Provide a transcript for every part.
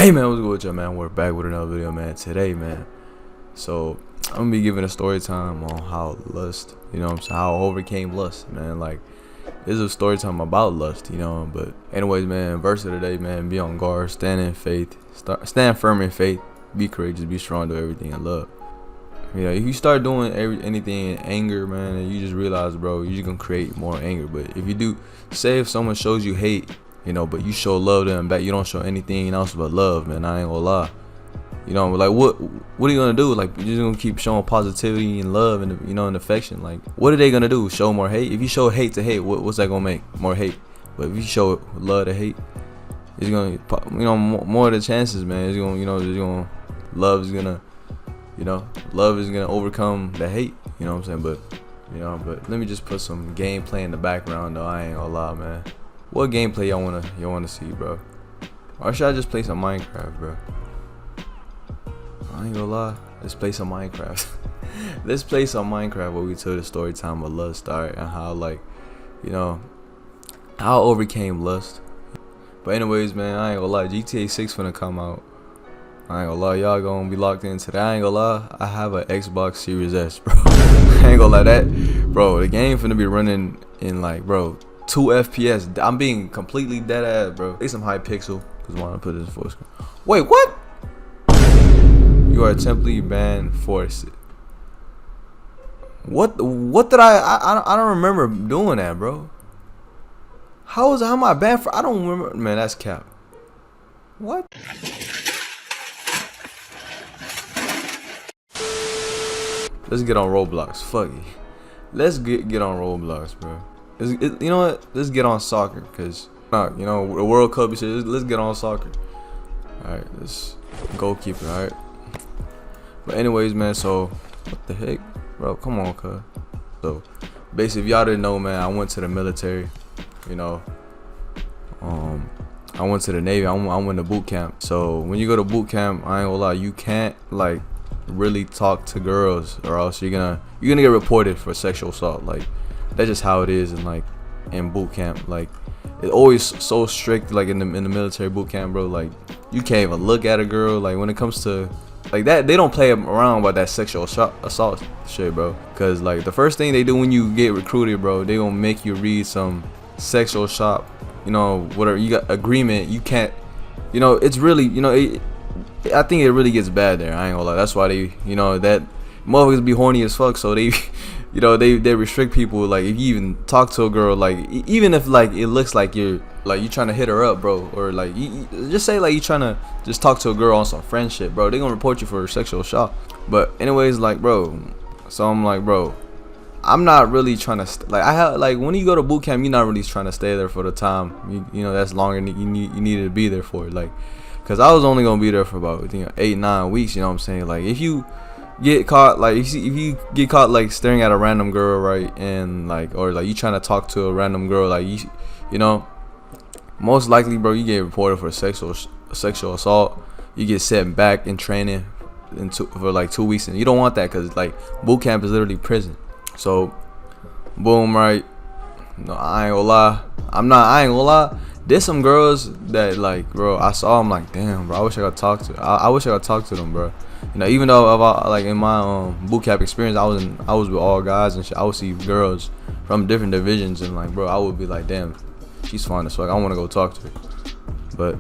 Hey man, what's good with you, man? We're back with another video, man. Today, man. So I'm gonna be giving a story time on how lust, how I overcame lust, man. Like, this is a story time about lust, But anyways, man, verse of the day, man. Be on guard, stand in faith, stand firm in faith, be courageous, be strong, do everything in love. If you start doing anything in anger, man, and you just realize, bro, you're just gonna create more anger. But if you do, say if someone shows you hate, but you show love to them back, you don't show anything else but love, man. I ain't gonna lie. Like what are you gonna do? Like, you're just gonna keep showing positivity and love and and affection. Like, what are they gonna do? Show more hate? If you show hate to hate, what's that gonna make? More hate. But if you show love to hate, it's gonna more of the chances, man. It's gonna love is gonna overcome the hate. You know what I'm saying? But let me just put some gameplay in the background though. I ain't gonna lie, man. What gameplay y'all wanna see, bro? Or should I just play some Minecraft, bro? I ain't gonna lie. Let's play some Minecraft. Let's play some Minecraft where we took the story time of lust, alright, and how how I overcame lust. But anyways, man, I ain't gonna lie. GTA 6 finna come out. I ain't gonna lie, y'all gonna be locked into that. I ain't gonna lie, I have an Xbox Series S, bro. I ain't gonna lie, bro, the game finna be running in 2 FPS. I'm being completely dead ass, bro. Play some Hypixel, cause I wanna put this in full screen. Wait, what? You are temporarily banned for it. What did I don't remember doing that, bro. How am I banned for? I don't remember, man. That's cap. What? Let's get on Roblox. Fuck it. Let's get on Roblox, bro. You know what? Let's get on soccer, cause the World Cup. Let's get on soccer. All right, let's goalkeeper. All right. But anyways, man. So what the heck, bro? Come on, cuz. So basically, if y'all didn't know, man, I went to the military. I went to the Navy. I went to boot camp. So when you go to boot camp, I ain't gonna lie, you can't really talk to girls, or else you're gonna get reported for sexual assault. Like, that's just how it is in boot camp. Like, it's always so strict, in the military boot camp, bro. Like, you can't even look at a girl. Like, when it comes to that, they don't play around about that sexual assault shit, bro. Cause the first thing they do when you get recruited, bro, they gonna make you read some sexual shop, whatever. You got agreement. You can't, it's really, I think it really gets bad there. I ain't gonna lie. That's why they, that motherfuckers be horny as fuck. So they, they restrict people. Like, if you even talk to a girl, even if it looks like you're trying to hit her up, bro, or you just say you trying to just talk to a girl on some friendship, bro, they gonna report you for sexual assault. But anyways, bro, so I'm bro, I'm not really trying to I have when you go to boot camp, you're not really trying to stay there for the time that's longer than you needed to be there for. Cause I was only gonna be there for about 8-9 weeks. You know what I'm saying? If you get caught, if you get caught staring at a random girl, right, and or you trying to talk to a random girl, most likely, bro, you get reported for sexual assault. You get sent back in training for 2 weeks, and you don't want that, cause boot camp is literally prison. So boom, right? No, I ain't gonna lie. I ain't gonna lie. There's some girls that bro, I saw them, damn, bro, I wish I could talk to. I wish I could talk to them, bro. Even though in my boot camp experience, I was with all guys and shit. I would see girls from different divisions, and bro, I would be damn, she's fine as fuck. I want to go talk to her. But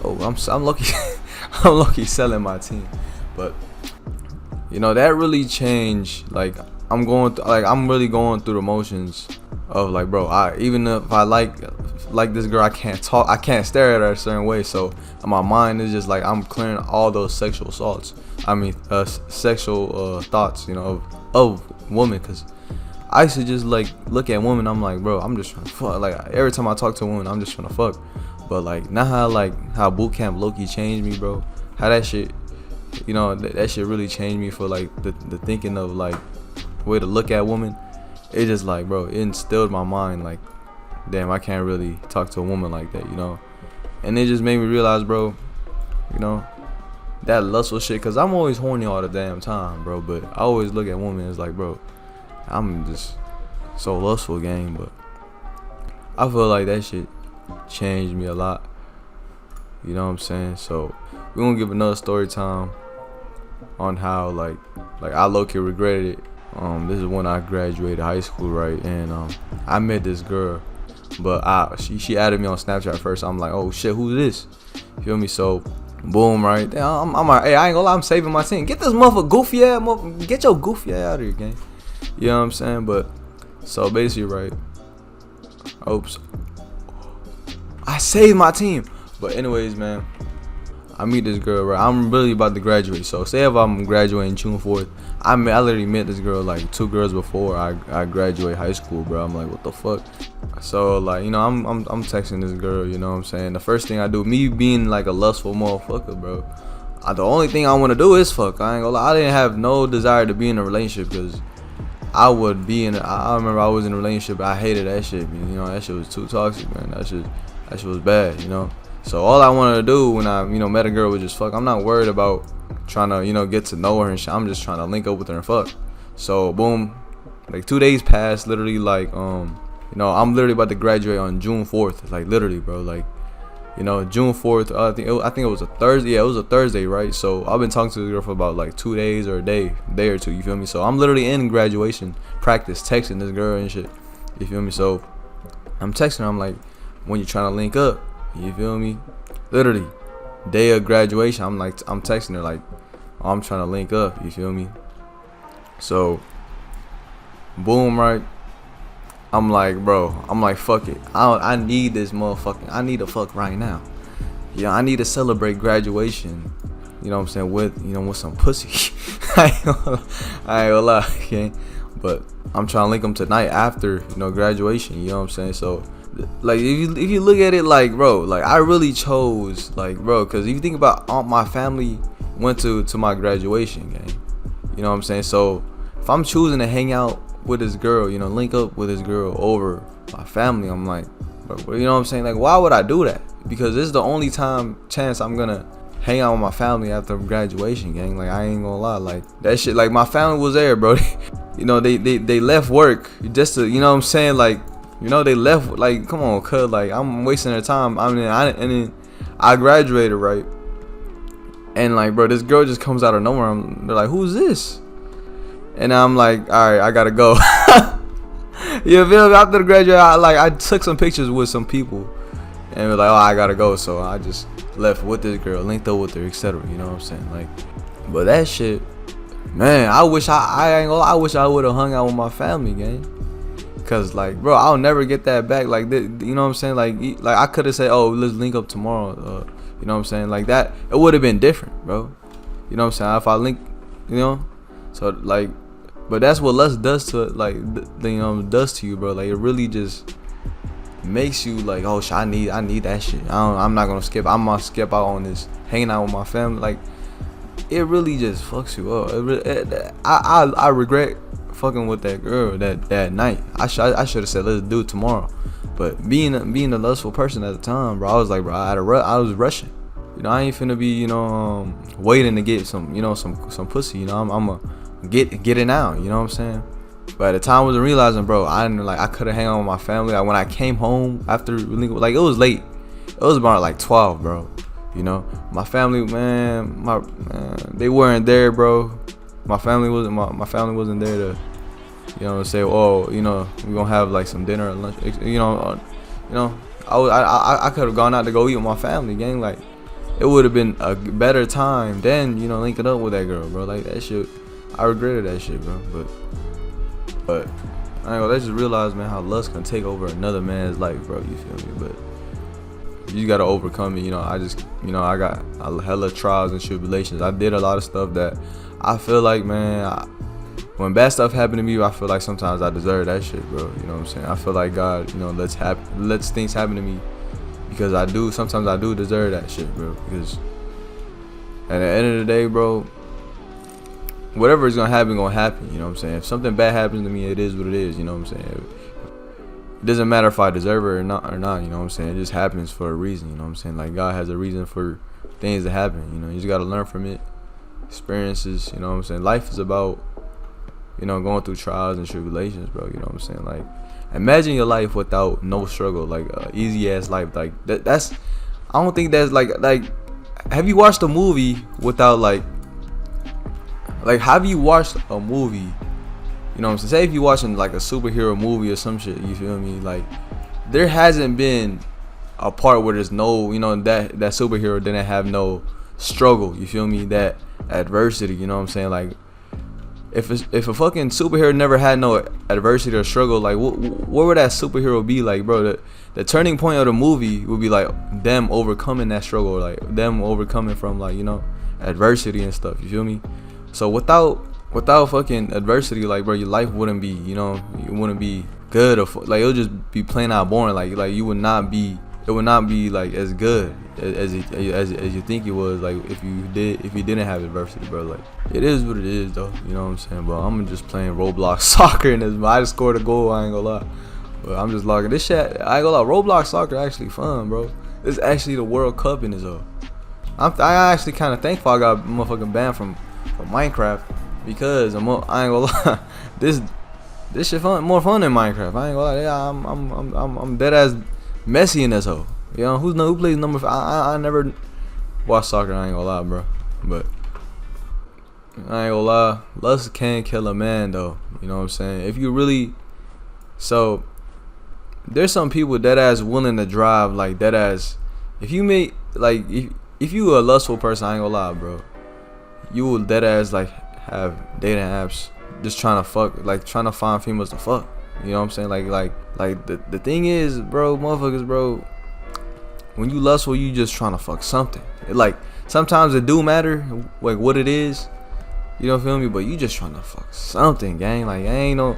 I'm lucky. I'm lucky selling my team. But that really changed. I'm really going through the motions of bro, even if I like this girl, I can't stare at her a certain way. So my mind is just I'm clearing all those sexual assaults. Sexual thoughts, of women. Cause I used to just look at women. I'm bro, I'm just trying to fuck. Every time I talk to a woman, I'm just trying to fuck. But now how boot camp low-key changed me, bro. How that shit, that shit really changed me for the thinking of way to look at women. It just bro, it instilled my mind damn, I can't really talk to a woman like that, and it just made me realize, bro, that lustful shit, cause I'm always horny all the damn time, bro, but I always look at women as bro, I'm just so lustful, gang. But I feel that shit changed me a lot, You know what I'm saying? So we gonna give another story time on how like I low-key regretted it. This is when I graduated high school, right? And I met this girl, but she added me on Snapchat first. I'm like, oh shit, who's this? You feel me? So boom, right? Damn, I'm like, hey, I ain't gonna lie, I'm saving my team. Get this motherfucker goofy ass, get your goofy ass out of here, gang. You know what I'm saying? But so basically, right? Oops, I saved my team. But anyways, man, I meet this girl, right? I'm really about to graduate. So say if I'm graduating June 4th, I literally met this girl like 2 girls before I graduate high school, bro. I'm like, what the fuck? So like, you know, I'm texting this girl, you know what I'm saying? The first thing I do, me being like a lustful motherfucker, bro, the only thing I want to do is fuck. I ain't gonna lie, I didn't have no desire to be in a relationship, because I remember I was in a relationship, I hated that shit, man. You know, that shit was too toxic, man. That shit was bad, you know. So all I wanted to do when I, you know, met a girl was just fuck. I'm not worried about trying to, you know, get to know her and shit. I'm just trying to link up with her and fuck. So boom, like 2 days passed, literally like, you know, I'm literally about to graduate on June 4th, like literally, bro, like, you know, June 4th, I think it was a Thursday. Yeah, it was a Thursday, right? So I've been talking to the girl for about like 2 days or a day or two, you feel me? So I'm literally in graduation practice texting this girl and shit, you feel me? So I'm texting her, I'm like, when you trying to link up, you feel me? Literally, day of graduation, I'm texting her like, oh, I'm trying to link up, you feel me? So boom, right? I'm like, fuck it. I need this motherfucking, I need to fuck right now. Yeah, I need to celebrate graduation. You know what I'm saying? With some pussy. I ain't gonna lie, okay? But I'm trying to link them tonight after, you know, graduation. You know what I'm saying? So, like, if you look at it, like, bro, like, I really chose, like, bro, because if you think about all my family went to my graduation, gang. You know what I'm saying? So, if I'm choosing to hang out with this girl, you know, link up with this girl over my family, I'm like, bro, you know what I'm saying? Like, why would I do that? Because this is the only chance I'm gonna hang out with my family after graduation, gang. Like, I ain't gonna lie, like, that shit, like, my family was there, bro. You know, they left work just to, you know what I'm saying? Like, you know, they left, like, come on, cuz, like, I'm wasting their time. I mean, and then I graduated, right? And, like, bro, this girl just comes out of nowhere. They're like, who's this? And I'm like, all right, I gotta go. You feel me? After the graduate, I took some pictures with some people, and we're like, oh, I gotta go. So I just left with this girl, linked up with her, etc. You know what I'm saying? Like, but that shit, man, I wish I ain't gonna lie, I wish I would have hung out with my family, gang. Cause like, bro, I'll never get that back. Like, you know what I'm saying? Like I could have said, oh, let's link up tomorrow. You know what I'm saying? Like that, it would have been different, bro. You know what I'm saying? If I link, you know, so like, but that's what lust does to it, like, you know, does to you, bro. Like, it really just makes you like, oh, shit, I need that shit. I'm not gonna skip. I'm gonna skip out on this hanging out with my family. Like, it really just fucks you up. I regret fucking with that girl that night. I should have said, let's do it tomorrow. But being a lustful person at the time, bro, I was like, bro, I was rushing. You know, I ain't finna be, you know, waiting to get some, you know, some pussy. You know, I'm a get it now. You know what I'm saying? But at the time, I wasn't realizing, bro, I could have hang out with my family. Like, when I came home after, like, it was late. It was about like 12, bro. You know, my family, man, they weren't there, bro. My family wasn't there to, you know, say, oh, you know, we gonna have like some dinner or lunch. You know, I could have gone out to go eat with my family, gang. Like, it would have been a better time than, you know, linking up with that girl, bro. Like, that shit, I regretted that shit, bro. But I ain't gonna, let's just realize, man, how lust can take over another man's life, bro. You feel me? But you gotta overcome it. You know, I got a hella trials and tribulations. I did a lot of stuff that I feel like, man, when bad stuff happened to me, I feel like sometimes I deserve that shit, bro. You know what I'm saying? I feel like God, you know, lets things happen to me because sometimes I do deserve that shit, bro. Because at the end of the day, bro, whatever is gonna happen, you know what I'm saying? If something bad happens to me, it is what it is, you know what I'm saying? It doesn't matter if I deserve it or not, you know what I'm saying? It just happens for a reason, you know what I'm saying? Like, God has a reason for things to happen, you know? You just gotta learn from it, experiences, you know what I'm saying? Life is about, you know, going through trials and tribulations, bro, you know what I'm saying? Like, imagine your life without no struggle, like, easy ass life, like, that's I don't think that's like. Have you watched a movie without like have you watched a movie? You know what I'm saying? Say if you watching like a superhero movie or some shit, you feel me? Like there hasn't been a part where there's no, you know, that superhero didn't have no struggle. You feel me? That adversity. You know what I'm saying? Like if a fucking superhero never had no adversity or struggle, like what would that superhero be like, bro? The turning point of the movie would be like them overcoming that struggle, like them overcoming from like, you know, adversity and stuff. You feel me? So without fucking adversity, like, bro, your life wouldn't be, you know, it wouldn't be good, or like it would just be plain out boring. Like you would not be, it would not be like as good as you think it was, like if you didn't have adversity, bro. Like it is what it is though, you know what I'm saying? But I'm just playing Roblox soccer in this. I just scored a goal, I ain't gonna lie. But I'm just logging this shit. I ain't gonna lie, Roblox soccer actually fun, bro. It's actually the World Cup in this though. I actually kind of thankful I got motherfucking banned from Minecraft, because I ain't gonna lie, this shit more fun than Minecraft. I ain't gonna lie, yeah, I'm dead ass messy in this hoe. You know who plays number 5? I never watch soccer. I ain't gonna lie, bro. But I ain't gonna lie, lust can kill a man though. You know what I'm saying? If you really, so there's some people that ass willing to drive like that ass. If you make like if you a lustful person, I ain't gonna lie, bro, you will dead ass like have dating apps just trying to fuck, like trying to find females to fuck. You know what I'm saying? Like the thing is, bro, motherfuckers, bro, when you lustful, you just trying to fuck something. Like sometimes it do matter like what it is. You don't feel me? But you just trying to fuck something, gang. Like I ain't no,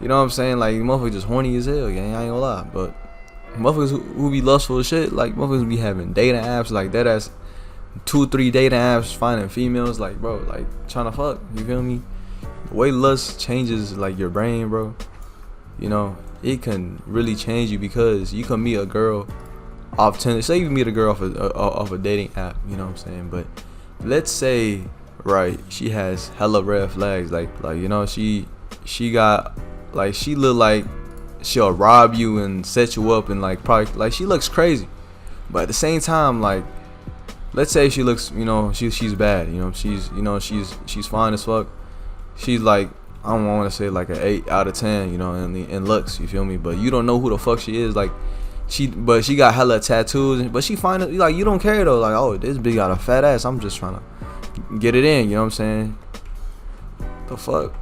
you know what I'm saying? Like motherfuckers just horny as hell, gang. I ain't gonna lie. But motherfuckers who be lustful as shit, like motherfuckers be having dating apps like that ass 2-3 dating apps, finding females, like, bro, like trying to fuck. You feel me? The way lust changes like your brain, bro, you know, it can really change you, because you can meet a girl off Tinder. Say you meet a girl off a dating app, you know what I'm saying? But let's say, right, she has hella red flags, like you know, she got, like, she look like she'll rob you and set you up, and like probably like she looks crazy, but at the same time, like, let's say she looks, you know, she's bad, you know, she's fine as fuck. She's like, I don't want to say like an 8 out of 10, you know, in looks, you feel me? But you don't know who the fuck she is, like she got hella tattoos, but she find it, like, you don't care though, like, oh, this bitch got a fat ass, I'm just trying to get it in, you know what I'm saying? The fuck?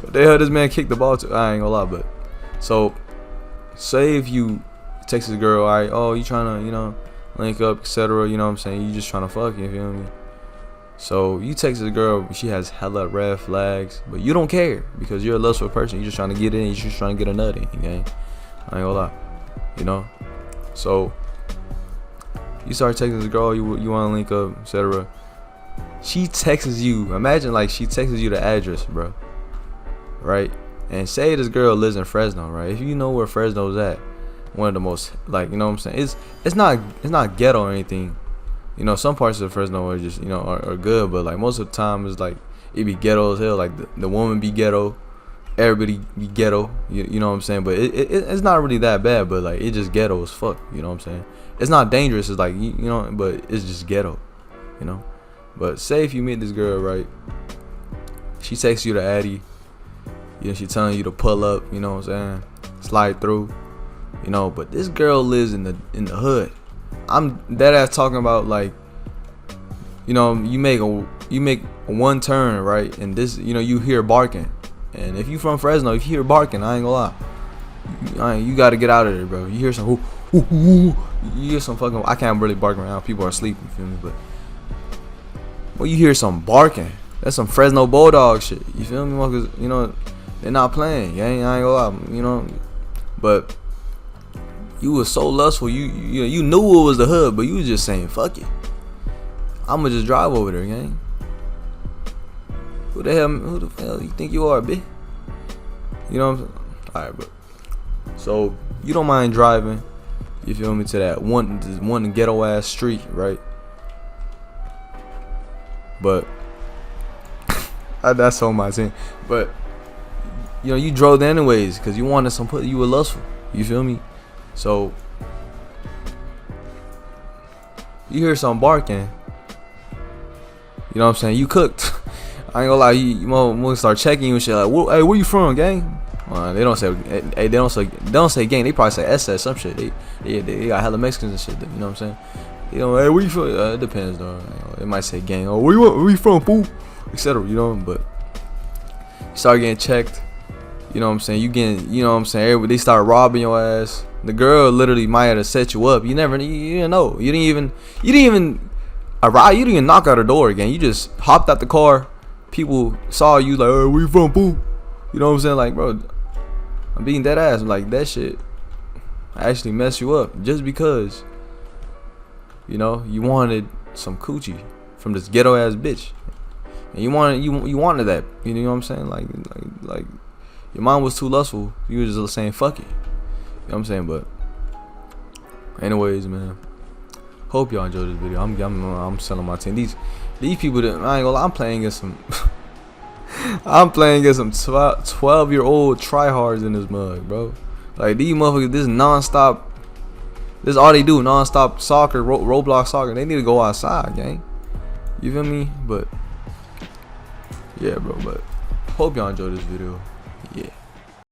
What the hell this man kicked the ball to? I ain't gonna lie. But so say if you text this girl, all right, oh, you trying to, you know, link up, etc., you know what I'm saying? You just trying to fuck, you feel me? So you text this girl, she has hella red flags, but you don't care because you're a lustful person. You're just trying to get in, you're just trying to get a nut in, okay? I ain't gonna lie, you know? So you start texting this girl, you want to link up, etc. She texts you, imagine like she texts you the address, bro, right? And say this girl lives in Fresno, right? If you know where Fresno's at, one of the most, like, you know what I'm saying, it's not ghetto or anything. You know, some parts of Fresno are just, you know, are good, but like most of the time it's like it be ghetto as hell. Like the woman be ghetto, everybody be ghetto. You know what I'm saying? But it's not really that bad, but like it just ghetto as fuck. You know what I'm saying? It's not dangerous. It's like, you know, but it's just ghetto. You know. But say if you meet this girl, right? She texts you the Addy. You know, she telling you to pull up. You know what I'm saying? Slide through. You know, but this girl lives in the hood. I'm dead ass talking about, like, you know, you make one turn, right, and this, you know, you hear barking, and if you from Fresno, if you hear barking, I ain't gonna lie, you gotta get out of there, bro. You hear some you hear some fucking, I can't really bark around, people are sleeping, you feel me? But when you hear some barking, that's some Fresno Bulldog shit, you feel me? Because, you know, they're not playing, I ain't gonna lie, you know. But you was so lustful, you knew it was the hood, but you was just saying, fuck it, I'ma just drive over there, gang. Who the hell you think you are, bitch? You know what I'm saying? Alright, but so you don't mind driving, you feel me, to that one ghetto ass street, right? But that's on my team. But you know, you drove there anyways because you wanted some, you were lustful, you feel me? So You hear something barking. You know what I'm saying? You cooked. I ain't gonna lie, you gonna start checking you and shit like, hey, where you from, gang? They don't say, hey, they don't say gang. They probably say SS, some shit. They got hella Mexicans and shit. You know what I'm saying? You know, hey, where you from? It depends though. They might say gang. Oh, where you from, fool? Etc. You know, but you start getting checked. You know what I'm saying? You know what I'm saying? They start robbing your ass. The girl literally might have set you up. You didn't know. You didn't even arrive. You didn't even knock at her door again. You just hopped out the car. People saw you like, hey, where you from, boo? You know what I'm saying? Like, bro, I'm being dead ass. Like, that shit actually mess you up just because, you know, you wanted some coochie from this ghetto ass bitch, and you wanted that. You know what I'm saying? Like your mind was too lustful. You was just saying fuck it. You know what I'm saying? But anyways, man, hope y'all enjoyed this video. I'm selling my team. These people that I ain't gonna lie, I'm playing against some 12-year-old tryhards in this mug, bro. Like, these motherfuckers, this non-stop, this is all they do, non-stop soccer, Roblox soccer. They need to go outside, gang. You feel me? But yeah, bro. But hope y'all enjoyed this video. Yeah.